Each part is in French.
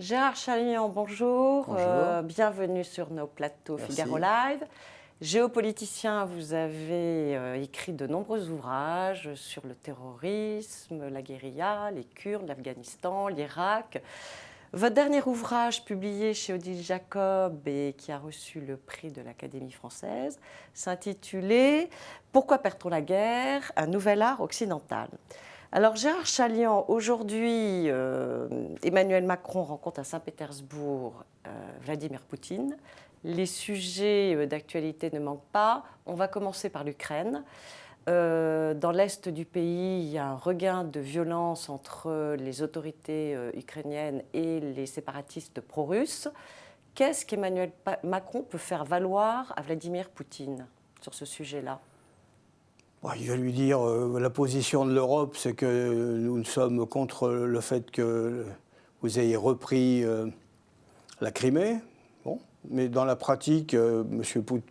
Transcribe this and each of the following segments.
Gérard Chaliand, bonjour. Bonjour. Bienvenue sur nos plateaux Merci. Figaro Live. Géopoliticien, vous avez écrit de nombreux ouvrages sur le terrorisme, la guérilla, les Kurdes, l'Afghanistan, l'Irak. Votre dernier ouvrage publié chez Odile Jacob et qui a reçu le prix de l'Académie française s'intitulait « Pourquoi perd-on la guerre? Un nouvel art occidental ». Alors Gérard Chaliand, aujourd'hui, Emmanuel Macron rencontre à Saint-Pétersbourg Vladimir Poutine. Les sujets d'actualité ne manquent pas. On va commencer par l'Ukraine. Dans l'est du pays, il y a un regain de violence entre les autorités ukrainiennes et les séparatistes pro-russes. Qu'est-ce qu'Emmanuel Macron peut faire valoir à Vladimir Poutine sur ce sujet-là ? Il va lui dire la position de l'Europe, c'est que nous sommes contre le fait que vous ayez repris la Crimée. Bon. Mais dans la pratique, M. Poutine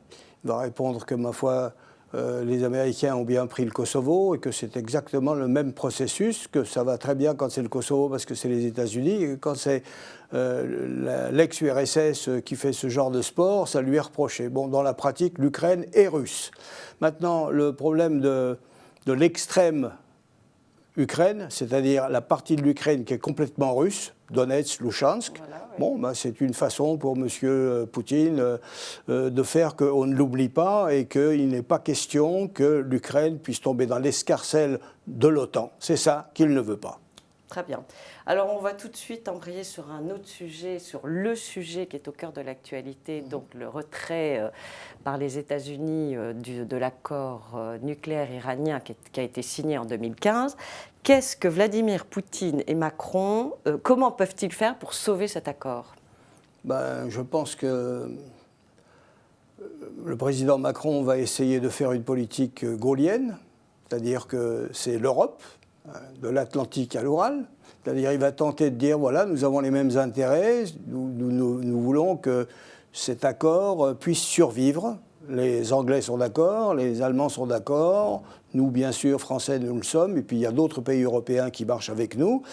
va répondre que, ma foi, les Américains ont bien pris le Kosovo et que c'est exactement le même processus, que ça va très bien quand c'est le Kosovo parce que c'est les États-Unis, et quand c'est l'ex-URSS qui fait ce genre de sport, ça lui est reproché. Bon, dans la pratique, l'Ukraine est russe. Maintenant, le problème de l'extrême Ukraine, c'est-à-dire la partie de l'Ukraine qui est complètement russe, Donetsk, Luhansk, voilà, oui. Bon, ben, c'est une façon pour M. Poutine de faire qu'on ne l'oublie pas et qu'il n'est pas question que l'Ukraine puisse tomber dans l'escarcelle de l'OTAN. C'est ça qu'il ne veut pas. Très bien. Alors, on va tout de suite embrayer sur un autre sujet, sur le sujet qui est au cœur de l'actualité, donc le retrait par les États-Unis de l'accord nucléaire iranien qui a été signé en 2015. Qu'est-ce que Vladimir Poutine et Macron, comment peuvent-ils faire pour sauver cet accord ? Je pense que le président Macron va essayer de faire une politique gaullienne, c'est-à-dire que c'est l'Europe, de l'Atlantique à l'Oural. C'est-à-dire qu'il va tenter de dire, voilà, nous avons les mêmes intérêts, nous voulons que cet accord puisse survivre. Les Anglais sont d'accord, les Allemands sont d'accord, nous, bien sûr, Français, nous le sommes, et puis il y a d'autres pays européens qui marchent avec nous.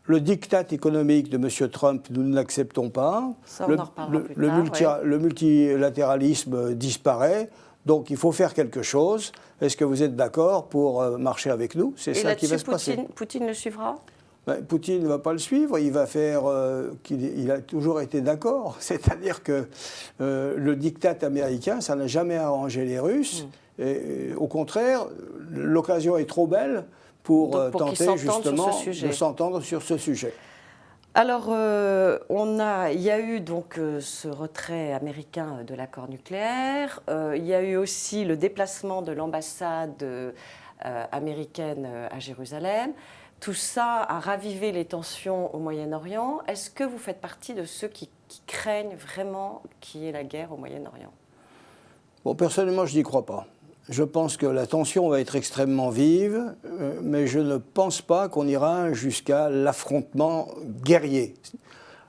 Le diktat économique de M. Trump, nous ne l'acceptons pas. Ça, on en reparlera plus tard, le multilatéralisme disparaît. Donc il faut faire quelque chose. Est-ce que vous êtes d'accord pour marcher avec nous? C'est ça qui va se passer. Poutine le suivra? Poutine ne va pas le suivre. Il va faire qu'il a toujours été d'accord. C'est-à-dire que le diktat américain, ça n'a jamais arrangé les Russes. Et, au contraire, l'occasion est trop belle pour tenter justement de s'entendre sur ce sujet. Alors, il y a eu donc ce retrait américain de l'accord nucléaire. Il y a eu aussi le déplacement de l'ambassade américaine à Jérusalem. Tout ça a ravivé les tensions au Moyen-Orient. Est-ce que vous faites partie de ceux qui craignent vraiment qu'il y ait la guerre au Moyen-Orient? Bon, personnellement, je n'y crois pas. Je pense que la tension va être extrêmement vive, mais je ne pense pas qu'on ira jusqu'à l'affrontement guerrier.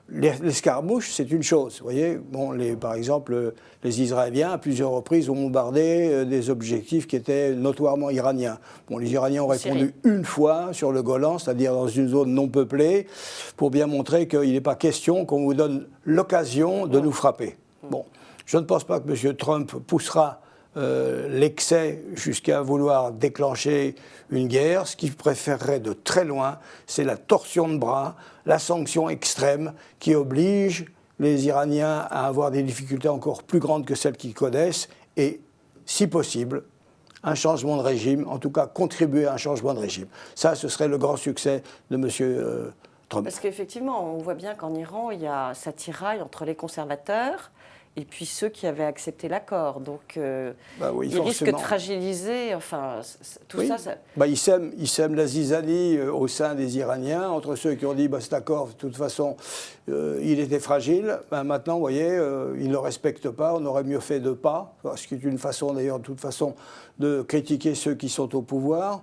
L'escarmouche, c'est une chose. Vous voyez, bon, par exemple, les Israéliens, à plusieurs reprises, ont bombardé des objectifs qui étaient notoirement iraniens. Bon, les Iraniens ont répondu une fois sur le Golan, c'est-à-dire dans une zone non peuplée, pour bien montrer qu'il n'est pas question qu'on vous donne l'occasion de nous frapper. Bon, je ne pense pas que M. Trump poussera l'excès jusqu'à vouloir déclencher une guerre. Ce qu'il préférerait de très loin, c'est la torsion de bras, la sanction extrême qui oblige les Iraniens à avoir des difficultés encore plus grandes que celles qu'ils connaissent et, si possible, un changement de régime, en tout cas contribuer à un changement de régime. Ça, ce serait le grand succès de M. Trump. Parce qu'effectivement, on voit bien qu'en Iran, il y a ça tiraille entre les conservateurs et puis ceux qui avaient accepté l'accord. Donc, oui, il risque de fragiliser, enfin, tout oui. ça... Il sème la zizanie au sein des Iraniens, entre ceux qui ont dit cet accord, de toute façon, il était fragile. Maintenant, vous voyez, ils ne le respectent pas, on aurait mieux fait de pas, ce qui est une façon, d'ailleurs, de toute façon, de critiquer ceux qui sont au pouvoir.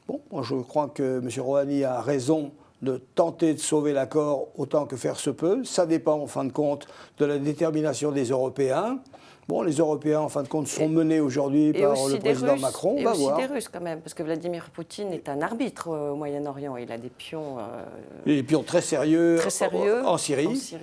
Bon, moi, je crois que M. Rouhani a raison de tenter de sauver l'accord autant que faire se peut. Ça dépend, en fin de compte, de la détermination des Européens. Bon, les Européens, en fin de compte, sont menés aujourd'hui par le président Macron. On va voir. Et aussi des Russes, quand même, parce que Vladimir Poutine est un arbitre au Moyen-Orient. Il a des pions... Des pions très sérieux en Syrie.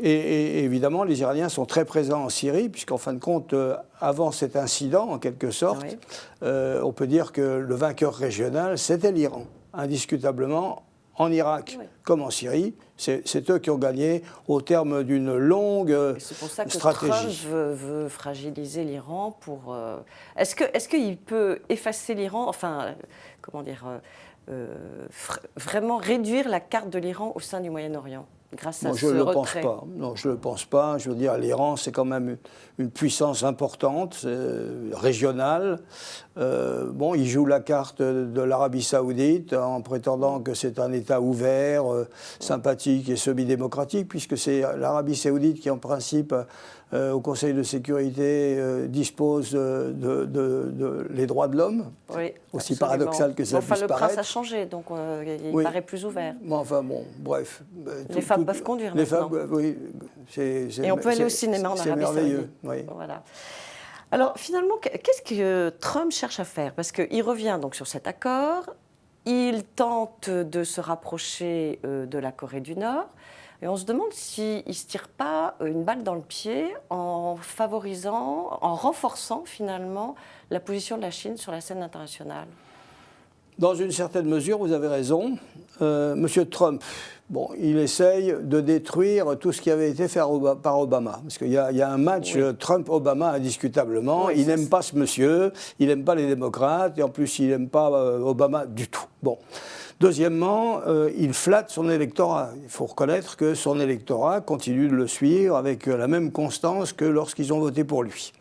Et évidemment, les Iraniens sont très présents en Syrie, puisqu'en fin de compte, avant cet incident, en quelque sorte, on peut dire que le vainqueur régional, c'était l'Iran, indiscutablement. En Irak comme en Syrie, c'est eux qui ont gagné au terme d'une longue stratégie. C'est pour ça que Trump veut fragiliser l'Iran pour... Est-ce qu'il peut effacer l'Iran, enfin, comment dire, vraiment réduire la carte de l'Iran au sein du Moyen-Orient grâce à ce retrait? Non, je ne le pense pas. Je veux dire, l'Iran, c'est quand même une puissance importante, régionale. Bon, il joue la carte de l'Arabie Saoudite en prétendant que c'est un État ouvert, sympathique et semi-démocratique, puisque c'est l'Arabie Saoudite qui, en principe, au Conseil de sécurité, dispose les droits de l'homme. Oui, aussi absolument. Paradoxal que ça puisse paraître. Le prince a changé, donc il paraît plus ouvert. Enfin bon, bref. Les femmes peuvent conduire maintenant. Oui. Et on peut aller au cinéma en Arabie Saoudite. C'est merveilleux, oui. Voilà. Alors finalement, qu'est-ce que Trump cherche à faire? Parce qu'il revient donc sur cet accord, il tente de se rapprocher de la Corée du Nord, et on se demande s'il ne se tire pas une balle dans le pied en favorisant, en renforçant finalement la position de la Chine sur la scène internationale. Dans une certaine mesure, vous avez raison. Monsieur Trump, bon, il essaye de détruire tout ce qui avait été fait par Obama. Parce qu'il y a un match Trump-Obama indiscutablement. Il n'aime pas ce monsieur, il n'aime pas les démocrates, et en plus, il n'aime pas Obama du tout. Bon. Deuxièmement, il flatte son électorat. Il faut reconnaître que son électorat continue de le suivre avec la même constance que lorsqu'ils ont voté pour lui.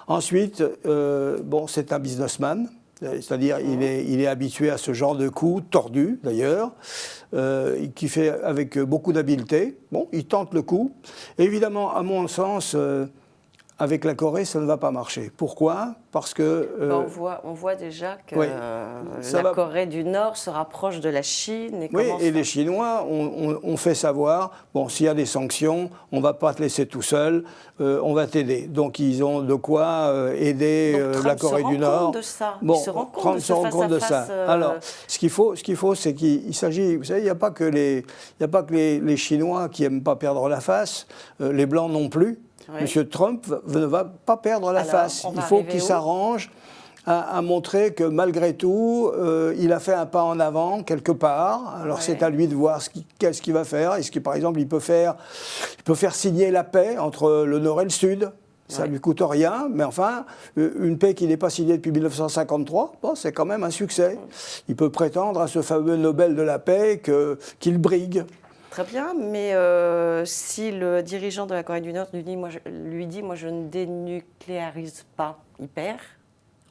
Ensuite, bon, c'est un businessman. C'est-à-dire il est habitué à ce genre de coups, tordus d'ailleurs, qui fait avec beaucoup d'habileté. Bon, il tente le coup. Et évidemment, à mon sens, avec la Corée, ça ne va pas marcher. Pourquoi ? Parce que... on voit déjà que la Corée du Nord se rapproche de la Chine. Et les Chinois ont fait savoir, bon, s'il y a des sanctions, on ne va pas te laisser tout seul, on va t'aider. Donc ils ont de quoi aider la Corée du Nord. De ça. Bon, ils se rendent compte de ça. Alors, ce qu'il faut, c'est qu'il s'agit... Vous savez, il n'y a pas que les Chinois qui n'aiment pas perdre la face, les Blancs non plus. Oui. Monsieur Trump ne va pas perdre la face. Il faut qu'il s'arrange à montrer que malgré tout, il a fait un pas en avant quelque part. Alors c'est à lui de voir qu'est-ce qu'il va faire. Est-ce que par exemple il peut faire signer la paix entre le Nord et le Sud? Ça ne lui coûte rien, mais enfin, une paix qui n'est pas signée depuis 1953, bon, c'est quand même un succès. Il peut prétendre à ce fameux Nobel de la paix qu'il brigue. Très bien, mais si le dirigeant de la Corée du Nord lui dit moi je ne dénucléarise pas, il perd.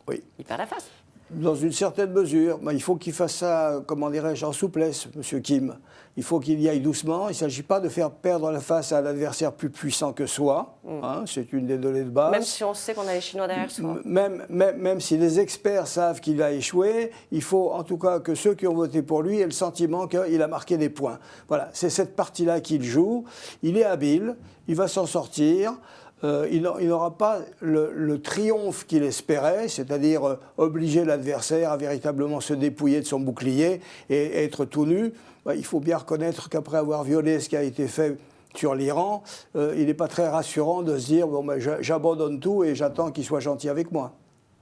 Oui. Il perd la face. Dans une certaine mesure, il faut qu'il fasse ça, comment dirais-je, en souplesse, M. Kim. Il faut qu'il y aille doucement. Il ne s'agit pas de faire perdre la face à un adversaire plus puissant que soi. Hein, c'est une des données de base. Même si on sait qu'on a les Chinois derrière soi. Même si les experts savent qu'il a échoué, il faut en tout cas que ceux qui ont voté pour lui aient le sentiment qu'il a marqué des points. Voilà, c'est cette partie-là qu'il joue. Il est habile, il va s'en sortir. Il n'aura pas le triomphe qu'il espérait, c'est-à-dire obliger l'adversaire à véritablement se dépouiller de son bouclier et être tout nu. Il faut bien reconnaître qu'après avoir violé ce qui a été fait sur l'Iran, il n'est pas très rassurant de se dire bon, j'abandonne tout et j'attends qu'il soit gentil avec moi.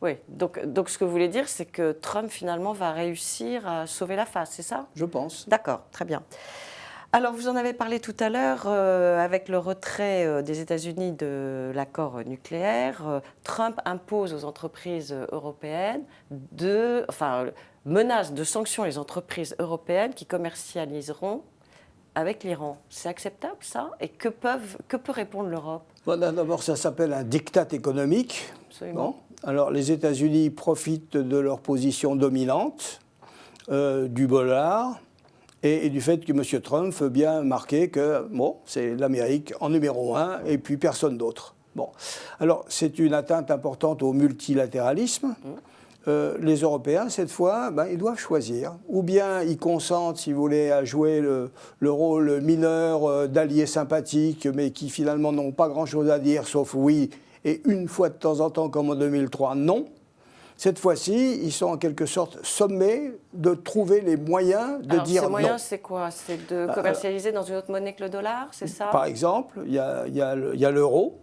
Oui, donc ce que vous voulez dire, c'est que Trump finalement va réussir à sauver la face, c'est ça? Je pense. D'accord, très bien. Alors, vous en avez parlé tout à l'heure, avec le retrait des États-Unis de l'accord nucléaire, Trump impose aux entreprises européennes menace de sanctions les entreprises européennes qui commercialiseront avec l'Iran. C'est acceptable, ça? Et que peut répondre l'Europe? D'abord, ça s'appelle un diktat économique. Absolument. Bon. Alors, les États-Unis profitent de leur position dominante, du dollar, et du fait que M. Trump veut bien marquer que, bon, c'est l'Amérique en numéro 1 et puis personne d'autre. Bon. Alors, c'est une atteinte importante au multilatéralisme. Les Européens, cette fois, ils doivent choisir. Ou bien ils consentent, si vous voulez, à jouer le rôle mineur d'alliés sympathiques, mais qui finalement n'ont pas grand-chose à dire, sauf oui et une fois de temps en temps, comme en 2003, non. Cette fois-ci, ils sont en quelque sorte sommés de trouver les moyens de dire non. Ces moyens, c'est quoi? C'est de commercialiser dans une autre monnaie que le dollar, c'est ça? Par exemple, il y a l'euro.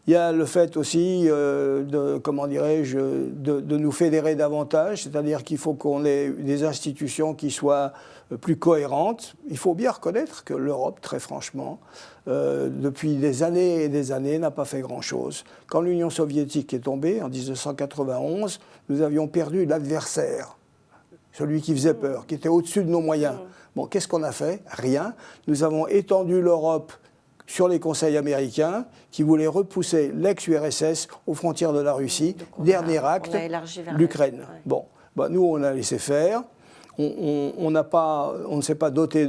Il y a le fait aussi de nous fédérer davantage, c'est-à-dire qu'il faut qu'on ait des institutions qui soient plus cohérentes. Il faut bien reconnaître que l'Europe, très franchement, depuis des années et des années, n'a pas fait grand-chose. Quand l'Union soviétique est tombée, en 1991, nous avions perdu l'adversaire, celui qui faisait peur, qui était au-dessus de nos moyens. Bon, qu'est-ce qu'on a fait? Rien. Nous avons étendu l'Europe sur les conseils américains qui voulaient repousser l'ex-URSS aux frontières de la Russie. Dernier acte, l'Ukraine. Ouais. Bon, bah, nous, on a laissé faire. On ne s'est pas doté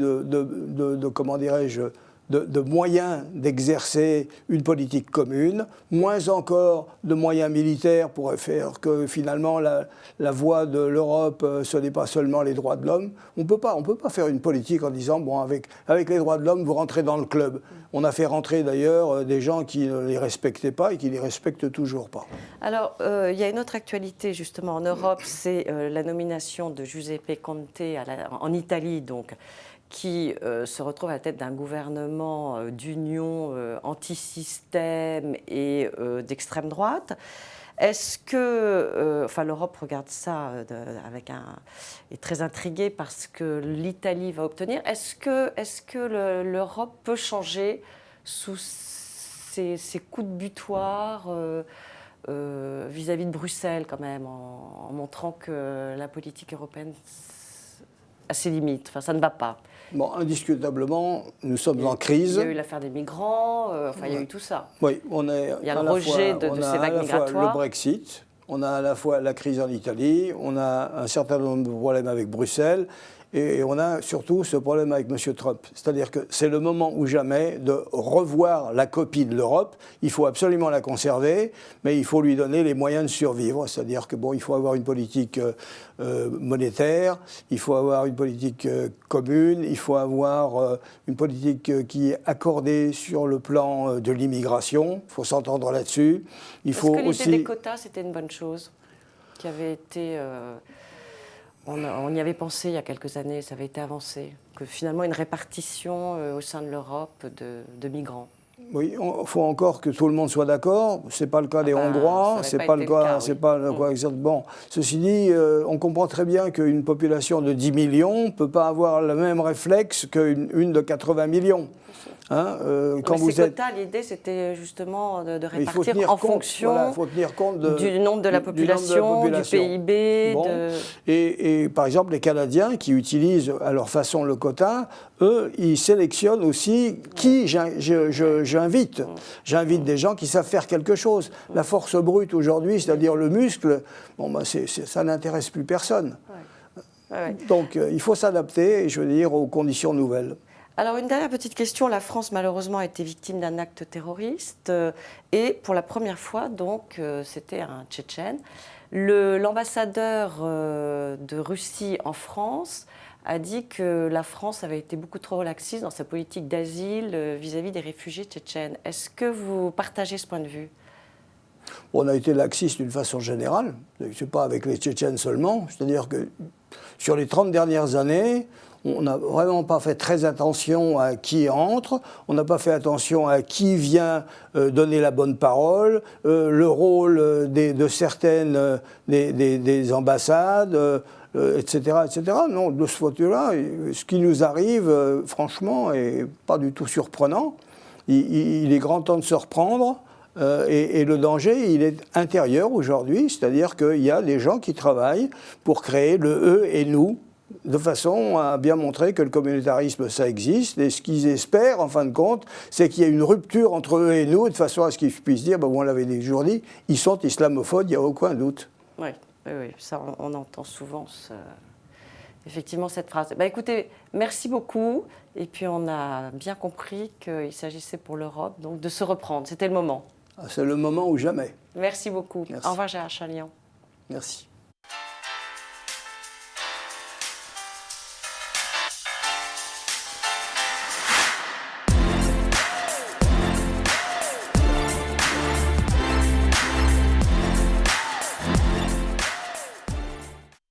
comment dirais-je, de moyens d'exercer une politique commune, moins encore de moyens militaires pour faire que finalement la voie de l'Europe, ce n'est pas seulement les droits de l'homme. On peut pas faire une politique en disant, bon, avec les droits de l'homme, vous rentrez dans le club. On a fait rentrer d'ailleurs des gens qui ne les respectaient pas et qui ne les respectent toujours pas. Alors, il y a une autre actualité justement en Europe, c'est la nomination de Giuseppe Conte en Italie, donc, qui se retrouve à la tête d'un gouvernement d'union anti-système et d'extrême droite. Est-ce que, l'Europe regarde ça est très intriguée parce que l'Italie va obtenir. Est-ce que l'Europe peut changer sous ces coups de butoir vis-à-vis de Bruxelles quand même, en montrant que la politique européenne a ses limites, ça ne va pas? Bon, indiscutablement, nous sommes en crise. Il y a eu l'affaire des migrants, il y a eu tout ça. Oui, il y a le rejet de ces vagues migratoires. On a le Brexit, on a à la fois la crise en Italie, on a un certain nombre de problèmes avec Bruxelles, et on a surtout ce problème avec M. Trump. C'est-à-dire que c'est le moment ou jamais de revoir la copie de l'Europe. Il faut absolument la conserver, mais il faut lui donner les moyens de survivre. C'est-à-dire que il faut avoir une politique monétaire, il faut avoir une politique commune, il faut avoir une politique qui est accordée sur le plan de l'immigration. Il faut s'entendre là-dessus. Est-ce que l'idée des quotas, c'était une bonne chose qui avait été... On y avait pensé il y a quelques années, ça avait été avancé, que finalement une répartition au sein de l'Europe de migrants. Oui, il faut encore que tout le monde soit d'accord. Ce n'est pas le cas des Hongrois, c'est pas le cas, c'est pas le cas exactement. Ceci dit, on comprend très bien qu'une population de 10 millions ne peut pas avoir le même réflexe qu'une de 80 millions. Hein, quand vous ces quotas, l'idée c'était justement de répartir en fonction faut tenir compte du nombre de la population, du PIB. Bon. Et par exemple, les Canadiens qui utilisent à leur façon le quota, eux, ils sélectionnent aussi qui j'invite. J'invite des gens qui savent faire quelque chose. La force brute aujourd'hui, c'est-à-dire le muscle, ça n'intéresse plus personne. Ouais. Donc il faut s'adapter, je veux dire, aux conditions nouvelles. Alors, une dernière petite question. La France, malheureusement, a été victime d'un acte terroriste. Et pour la première fois, donc, c'était un Tchétchène. L'ambassadeur de Russie en France a dit que la France avait été beaucoup trop relaxiste dans sa politique d'asile vis-à-vis des réfugiés tchétchènes. Est-ce que vous partagez ce point de vue ? On a été laxiste d'une façon générale. Ce n'est pas avec les Tchétchènes seulement. C'est-à-dire que sur les 30 dernières années, on n'a vraiment pas fait très attention à qui entre, on n'a pas fait attention à qui vient donner la bonne parole, le rôle de certaines des ambassades, etc., etc. Non, de ce côté-là, ce qui nous arrive, franchement, n'est pas du tout surprenant. Il est grand temps de se reprendre. Et le danger, il est intérieur aujourd'hui, c'est-à-dire qu'il y a des gens qui travaillent pour créer le eux et nous, de façon à bien montrer que le communautarisme, ça existe. Et ce qu'ils espèrent, en fin de compte, c'est qu'il y ait une rupture entre eux et nous, de façon à ce qu'ils puissent dire, on l'avait toujours dit, ils sont islamophobes, il n'y a aucun doute. Oui, ça on entend souvent effectivement cette phrase. Écoutez, merci beaucoup. Et puis on a bien compris qu'il s'agissait pour l'Europe donc de se reprendre. C'était le moment. C'est le moment ou jamais. Merci beaucoup. Merci. Au revoir, Gérard Chaliand. Merci.